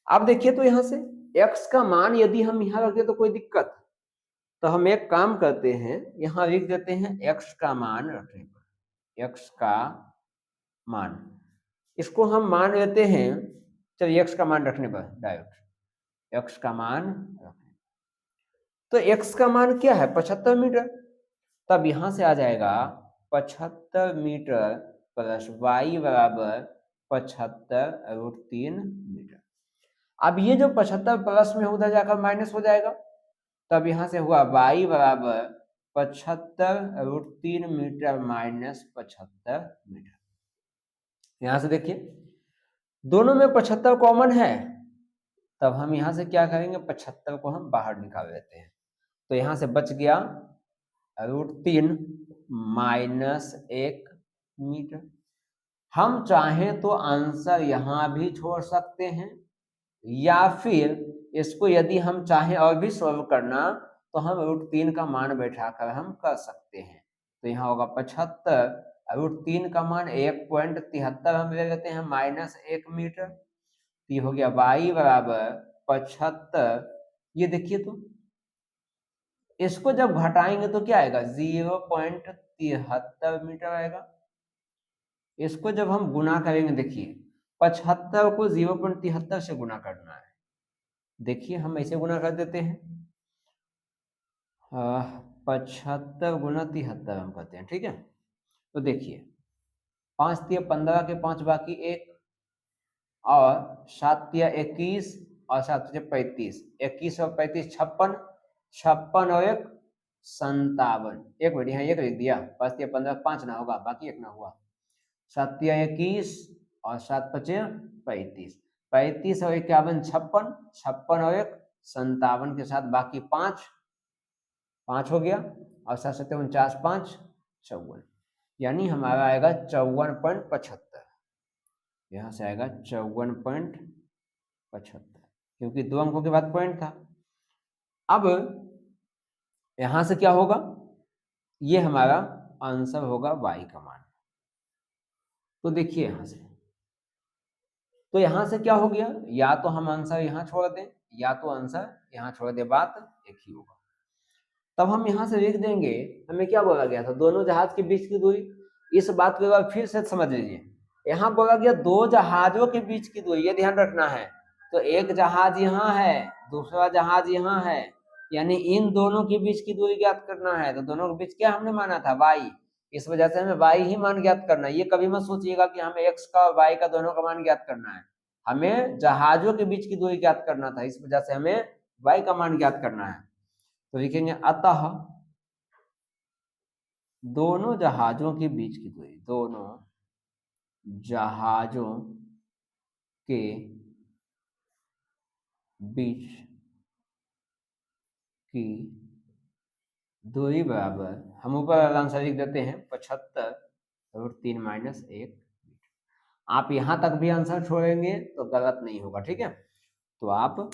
अब देखिए तो यहां से x का मान यदि हम यहां रख दे तो कोई दिक्कत, तो हम एक काम करते हैं यहां लिख देते हैं x का मान रखने पर, x का मान, इसको हम मान लेते हैं, चलिए x का मान रखने पर डायरेक्ट x का मान रखने, तो x का मान क्या है 75 मीटर, तब यहां से आ जाएगा 75 मीटर प्लस y बराबर 75√3 मीटर। अब ये जो 75 प्लस में उधर जाकर माइनस हो जाएगा, तब यहां से हुआ y बराबर 75√3 मीटर माइनस 75 मीटर। यहां से देखिए दोनों में 75 कॉमन है, तब हम यहां से क्या करेंगे 75 को हम बाहर निकाल लेते हैं, तो यहां से बच गया √3 माइनस 1 मीटर। हम चाहें तो आंसर यहां भी छोड़ सकते हैं, या फिर इसको यदि हम चाहें और भी सॉल्व करना तो हम √3 का मान बैठाकर हम कर सकते हैं। तो यहाँ होगा 75, √3 का मान 1.73 हम ले लेते हैं माइनस 1 मीटर, तो ये हो गया y बराबर 75। ये देखिए तो इसको जब घटाएंगे तो क्या आएगा 0.73 मीटर आएगा। इसको जब हम गुना करेंगे, देखिए 75 को 0.73 से गुना करना है, देखिए हम ऐसे गुना कर देते हैं 75 गुना 73 हम करते हैं, ठीक है। तो देखिए 5 तिया 15 के 5 बाकी 1 और 7 तिया 21 और 7 तिया 35, 21 और 35 56, 56 और 1 57, एक मिनट यहाँ 1 लिख दिया, 5 तिया 15 5 ना होगा, बाकी 1 ना हुआ, 7 तिया 21 और 7 पचे 35, 35 और 51 56, 56 और 1 57 के साथ बाकी 5 हो गया, और 7 7 49 5 54, यानी हमारा आएगा 54.75, यहाँ से आएगा 54.75, क्योंकि 2 अंकों के बाद पॉइंट था। अब यहां से क्या होगा, ये हमारा आंसर होगा y का मान। तो देखिए यहां से, तो यहां से क्या हो गया, या तो हम आंसर यहां छोड़ दें या तो आंसर यहां छोड़ दें, बात एक ही होगा। तब हम यहां से लिख देंगे, हमें क्या बोला गया था, दोनों जहाज के बीच की दूरी। इस बात को एक बार फिर से समझ लीजिए, यहाँ बोला गया 2 जहाजों के बीच की दूरी, ये ध्यान रखना है। तो एक जहाज यहाँ है, दूसरा जहाज यहाँ है, यानी इन दोनों के बीच की दूरी ज्ञात करना है। तो दोनों के बीच क्या हमने माना था y, इस वजह से हमें y ही मान ज्ञात करना है। ये कभी मत सोचिएगा कि हमें x का और y का दोनों का मान ज्ञात करना है, हमें जहाजों के बीच की दूरी ज्ञात करना था, इस वजह से हमें y का मान ज्ञात करना है। तो लिखेंगे अतः दोनों जहाजों के बीच की दूरी, दोनों जहाजों के बीच की दूरी बराबर, हम ऊपर आंसर लिख देते हैं 75√3 माइनस 1 मीटर। आप यहां तक भी आंसर छोड़ेंगे तो गलत नहीं होगा, ठीक है। तो आप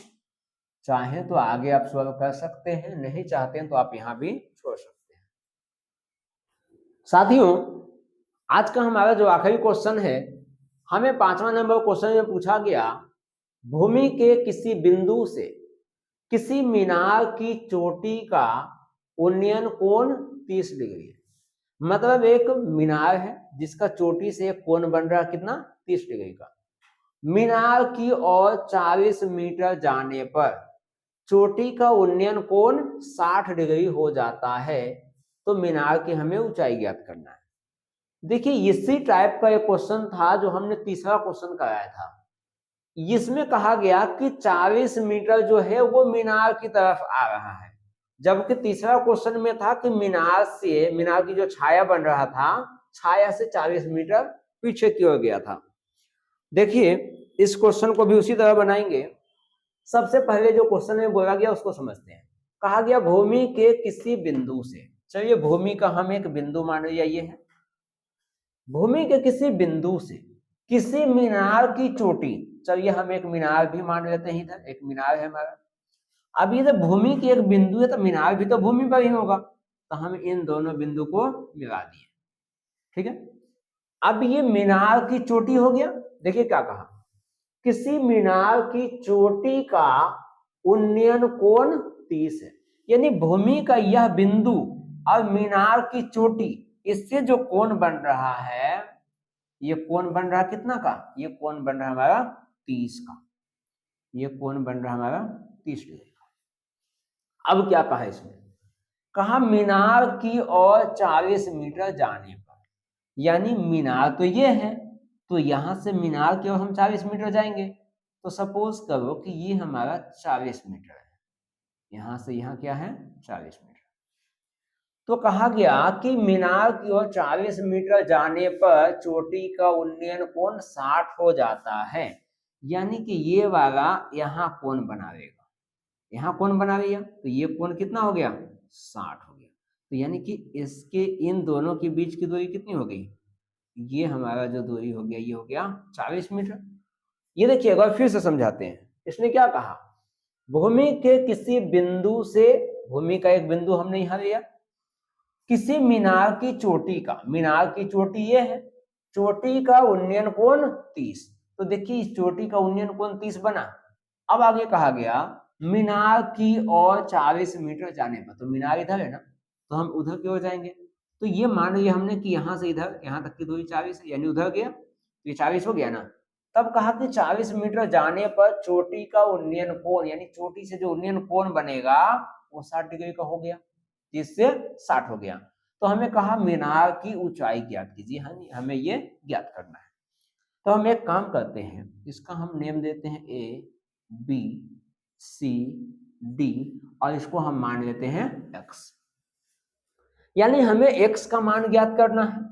चाहें तो आगे आप सॉल्व कर सकते हैं, नहीं चाहते हैं तो आप यहां भी छोड़ सकते हैं। साथियों, आज का हमारा जो आखिरी क्वेश्चन है, हमें 5वां नंबर क्वेश्चन में पूछा गया, भूमि के किसी बिंदु से किसी मीनार की चोटी का उन्नयन कोण 30 डिग्री है। मतलब एक मीनार है जिसका चोटी से एक कोण बन रहा है, कितना 30 डिग्री का। मीनार की ओर 40 मीटर जाने पर चोटी का उन्नयन कोण 60 डिग्री हो जाता है, तो मीनार की हमें ऊंचाई ज्ञात करना है। देखिए इसी टाइप का एक क्वेश्चन था जो हमने तीसरा क्वेश्चन कराया था। इसमें कहा गया कि 40 मीटर जो है वो मीनार की तरफ आ रहा है, जबकि तीसरा क्वेश्चन में था कि मीनार की जो छाया बन रहा था, छाया से 40 मीटर पीछे की ओर गया था। देखिए इस क्वेश्चन को भी उसी तरह बनाएंगे। सबसे पहले जो क्वेश्चन में बोला गया उसको समझते हैं। कहा गया भूमि के किसी बिंदु से, चलिए भूमि का हम एक बिंदु मान लिया, ये है भूमि के किसी बिंदु से किसी मीनार की चोटी, चलिए हम एक मीनार भी मान लेते हैं, इधर एक मीनार है हमारा। अब ये भूमि की एक बिंदु है तो मीनार भी तो भूमि पर ही होगा, तो हम इन दोनों बिंदु को मिला दिए, ठीक है। अब ये मीनार की चोटी हो गया। देखिए क्या कहा, किसी मीनार की चोटी का उन्नयन कोण 30 है, यानी भूमि का यह बिंदु और मीनार की चोटी इससे जो कोण बन रहा है, ये कोण बन रहा कितना का, ये कोण बन रहा हमारा 30 का, ये कोण बन रहा हमारा 30 डिग्री का। अब क्या कहा इसमें, कहा मीनार की ओर 40 मीटर जाने पर, यानी मीनार तो ये है, तो यहां से मीनार की ओर हम 40 मीटर जाएंगे, तो सपोज करो कि ये हमारा 40 मीटर है, यहां से यहां क्या है 40 मीटर। तो कहा गया कि मीनार की ओर 40 मीटर जाने पर चोटी का उन्नयन कोण 60 हो जाता है, यानी कि ये वाला यहाँ कोण बनाएगा, यहाँ कोण बना लिया, तो ये कोण कितना हो गया 60 हो गया। तो यानी कि इसके इन दोनों के बीच की दूरी कितनी हो गई, ये हमारा जो दूरी हो गया ये हो गया 40 मीटर। ये देखिए अगर फिर से समझाते हैं, इसने क्या कहा, भूमि के किसी बिंदु से, भूमि का एक बिंदु हमने यहां लिया, किसी मीनार की चोटी का, मीनार की चोटी ये है, चोटी का उन्नयन कोण 30, तो देखिए इस चोटी का उन्नयन कोण 30 बना। अब आगे कहा गया मीनार की ओर 40 मीटर जाने पर, तो मीनार इधर है ना, तो हम उधर की ओर जाएंगे, तो ये मान लिया हमने कि यहां से इधर यहां तक की दूरी 40 है, यानी उधर गया तो ये 40 हो गया ना। तब कहा कि 40 मीटर जाने पर चोटी का उन्नयन कोण, यानी चोटी से जो उन्नयन कोण बनेगा वो 60 डिग्री का हो गया, 30 से 60 हो गया। तो हमें कहा मीनार की ऊंचाई ज्ञात कीजिए, हमें ये ज्ञात करना है। तो हम एक काम करते हैं, इसका हम नेम देते हैं ए बी सी डी, और इसको हम मान लेते हैं एक्स, यानी हमें एक्स का मान ज्ञात करना है।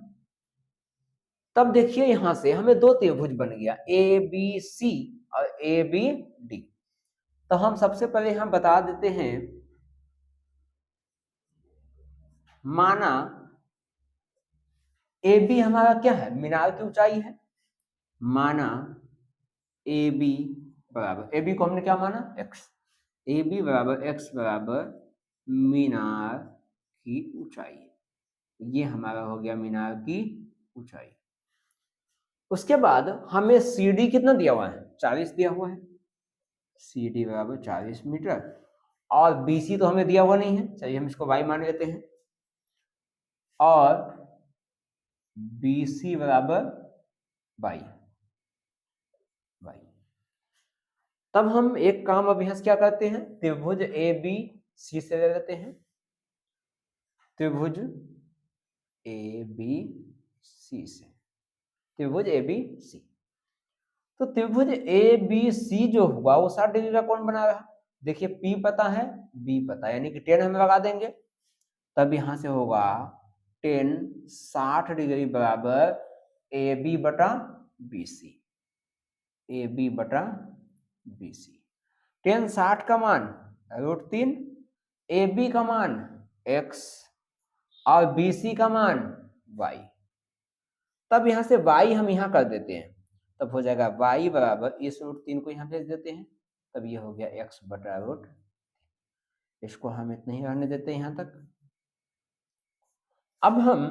तब देखिए यहां से हमें दो त्रिभुज बन गया, ए बी सी और ए बी डी। तो हम सबसे पहले यहां बता देते हैं, माना ए बी हमारा क्या है, मीनार की ऊंचाई है, माना ए बी बराबर, ए बी को हमने क्या माना एक्स, ए बी बराबर एक्स बराबर मीनार की ऊंचाई, ये हमारा हो गया मीनार की ऊंचाई। उसके बाद हमें सी डी कितना दिया हुआ है, 40 दिया हुआ है, सी डी बराबर 40 मीटर, और बी सी तो हमें दिया हुआ नहीं है, चलिए हम इसको वाई मान लेते हैं, और बी सी बराबर वाई। तब हम एक काम अभ्यास क्या करते हैं, त्रिभुज ए बी सी से ले लेते हैं, त्रिभुज ए बी सी से, त्रिभुज ए बी सी। तो त्रिभुज ए बी सी जो हुआ वो 60 डिग्री का कोण बना रहा, देखिए P पता है B पता है, यानी कि 10 हम लगा देंगे, तब यहां से होगा 10 60 डिग्री बराबर ए बी बटा बी सी, ए बी बटा बी सी। 10 60 का मान √3, ए बी का मान x और बी सी का मान y। तब यहां से y हम यहां कर देते हैं, तब हो जाएगा y बराबर इस √3 को यहां भेज देते हैं, तब ये हो गया x बटा √, इसको हम इतना ही रहने देते हैं यहां तक। अब हम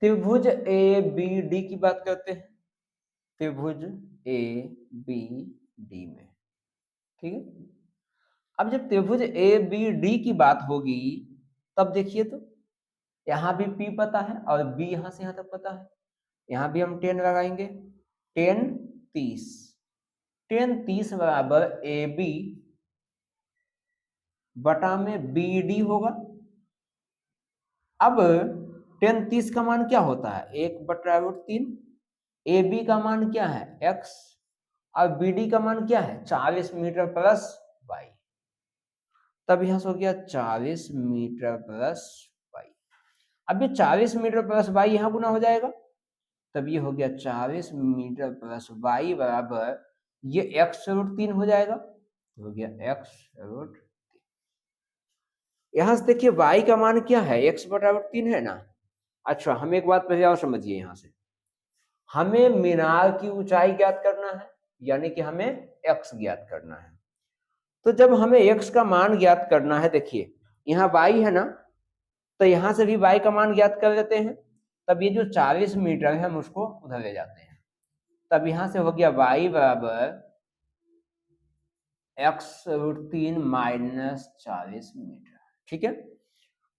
त्रिभुज ए बी डी की बात करते हैं, त्रिभुज ए बी डी में, ठीक है। अब जब त्रिभुज ए बी डी की बात होगी, तब देखिए तो यहां भी P पता है और B यहां से यहां तक पता है, यहां भी हम 10 लगाएंगे, 10 30, 10 30 बराबर ए बी बटा में बी डी होगा। अब 10 30 का मान क्या होता है, 1 बटा √3, ए बी का मान क्या है x, और बी डी का मान क्या है 40 मीटर प्लस y, तब यहां से हो गया 40 मीटर प्लस y। अब ये 40 मीटर प्लस y यहां गुना हो जाएगा, तब ये हो गया 40 मीटर प्लस y बराबर ये x √3 हो जाएगा, हो गया x √3। यहां से देखिए y का मान क्या है, x बटा √3 है ना। अच्छा हम एक बात पहले और समझिए, यहां से हमें मीनार की ऊंचाई ज्ञात करना है, यानी कि हमें x ज्ञात करना है। तो जब हमें x का मान ज्ञात करना है, देखिए यहाँ y है ना, तो यहां से भी y का मान ज्ञात कर लेते हैं, तब ये जो 40 मीटर है हम उसको उधर ले जाते हैं, तब यहां से हो गया y बराबर x √3 माइनस 40 मीटर, ठीक है।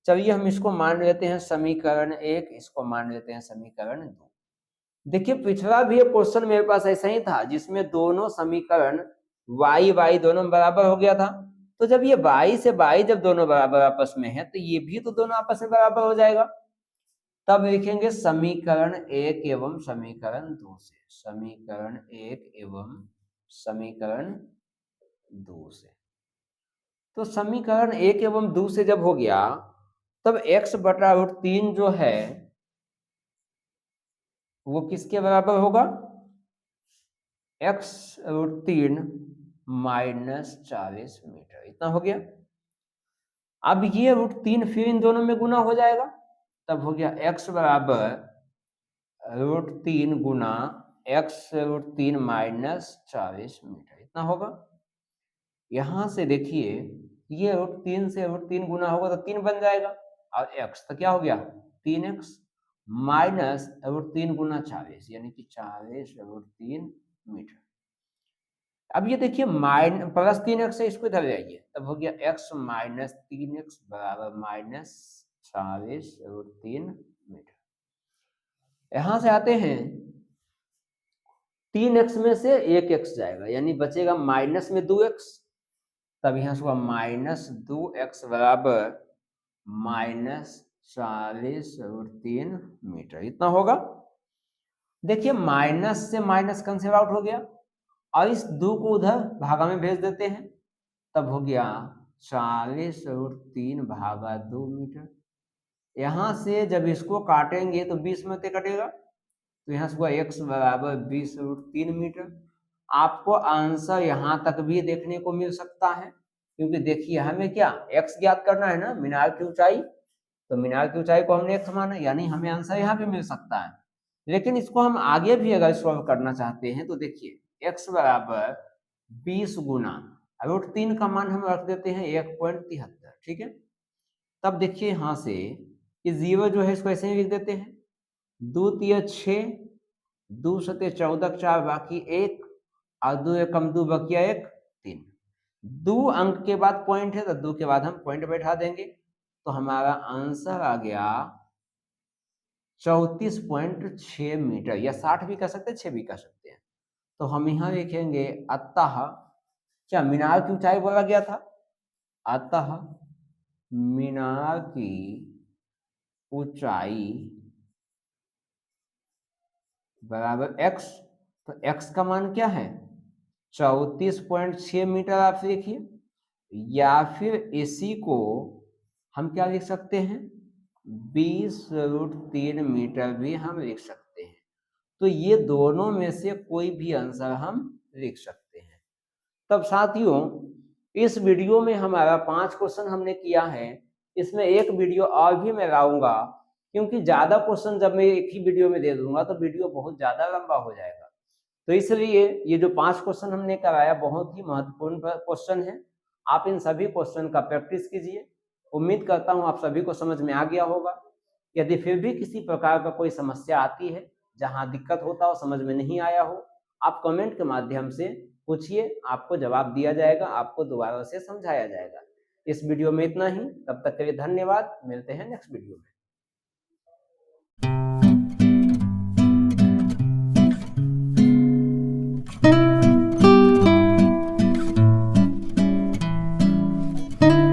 चलिए हम इसको मान लेते हैं समीकरण 1, इसको मान लेते हैं समीकरण 2। देखिए पिछला भी एक क्वेश्चन मेरे पास ऐसा ही था जिसमें दोनों समीकरण y दोनों बराबर हो गया था। तो जब ये y से y जब दोनों बराबर आपस में है तो ये भी तो दोनों आपस में बराबर हो जाएगा। तब लिखेंगे समीकरण 1 एवं समीकरण 2 से, समीकरण 1 एवं समीकरण 2 से। तो समीकरण 1 एवं 2 से जब हो गया तब x/√3 जो है वो किसके बराबर होगा, x√3 -40 मीटर, इतना हो गया। अब ये √3 फिर इन दोनों में गुना हो जाएगा, तब हो गया x बराबर √3 गुना x√3 -40 मीटर, इतना होगा। यहां से देखिए ये √3 से √3 गुना होगा तो 3 बन जाएगा, और x तो क्या हो गया 3x माइनस √3 गुना 40 यानी कि 40√3 मीटर। अब ये देखिए प्लस 3x से इसको इधर ले आइए, तब हो गया x माइनस 3x बराबर माइनस 40√3 मीटर। यहां से आते हैं 3x में से 1x जाएगा यानी बचेगा माइनस में 2x, तब यहां से हुआ माइनस 2x बराबर माइनस 40√3 मीटर, इतना होगा। देखिए माइनस से माइनस कैंसिल आउट हो गया और इस 2 को उधर भागा में भेज देते हैं, तब हो गया 40√3 भागा 2 मीटर। यहां से जब इसको काटेंगे तो 20 में से कटेगा, तो यहां से हुआ x बराबर 20√3 मीटर। आपको आंसर यहां तक भी देखने को मिल सकता है, क्योंकि देखिए हमें क्या x ज्ञात करना है ना, मीनार की ऊंचाई, तो मीनार की ऊंचाई को हमने x माना, यानी हमें आंसर यहाँ भी मिल सकता है। लेकिन इसको हम आगे भी अगर सॉल्व करना चाहते हैं तो देखिए x बराबर 20 गुना √3 का मान हम रख देते हैं 1.73, ठीक है। तब देखिए यहाँ से ये 0 जो है इसको ऐसे ही लिख देते हैं, 2 तिया 6, 2 सते 14, 4 बाकी 1 और 2 एकम 2 बकिया 1 3। 2 अंक के बाद पॉइंट है तो 2 के बाद हम पॉइंट बैठा देंगे, तो हमारा आंसर आ गया 34.6 मीटर, या 60 भी कह सकते हैं 6 भी कह सकते हैं। तो हम यहाँ लिखेंगे अतः, क्या मीनार की ऊंचाई बोला गया था, अतः मीनार की ऊंचाई बराबर x, तो x का मान क्या है 34.6 मीटर आप लिखिए, या फिर इसी को हम क्या लिख सकते हैं 20√3 मीटर भी हम लिख सकते हैं। तो ये दोनों में से कोई भी आंसर हम लिख सकते हैं। तब साथियों इस वीडियो में हमारा 5 क्वेश्चन हमने किया है, इसमें एक वीडियो और भी मैं लाऊंगा, क्योंकि ज्यादा क्वेश्चन जब मैं एक ही वीडियो में दे दूंगा तो वीडियो बहुत ज्यादा लंबा हो जाएगा। तो इसलिए ये जो 5 क्वेश्चन हमने कराया बहुत ही महत्वपूर्ण क्वेश्चन है, आप इन सभी क्वेश्चन का प्रैक्टिस कीजिए। उम्मीद करता हूं आप सभी को समझ में आ गया होगा। यदि फिर भी किसी प्रकार का कोई समस्या आती है, जहां दिक्कत होता हो, समझ में नहीं आया हो, आप कमेंट के माध्यम से पूछिए, आपको जवाब दिया जाएगा, आपको दोबारा से समझाया जाएगा। इस वीडियो में इतना ही, तब तक के लिए धन्यवाद, मिलते हैं नेक्स्ट वीडियो में।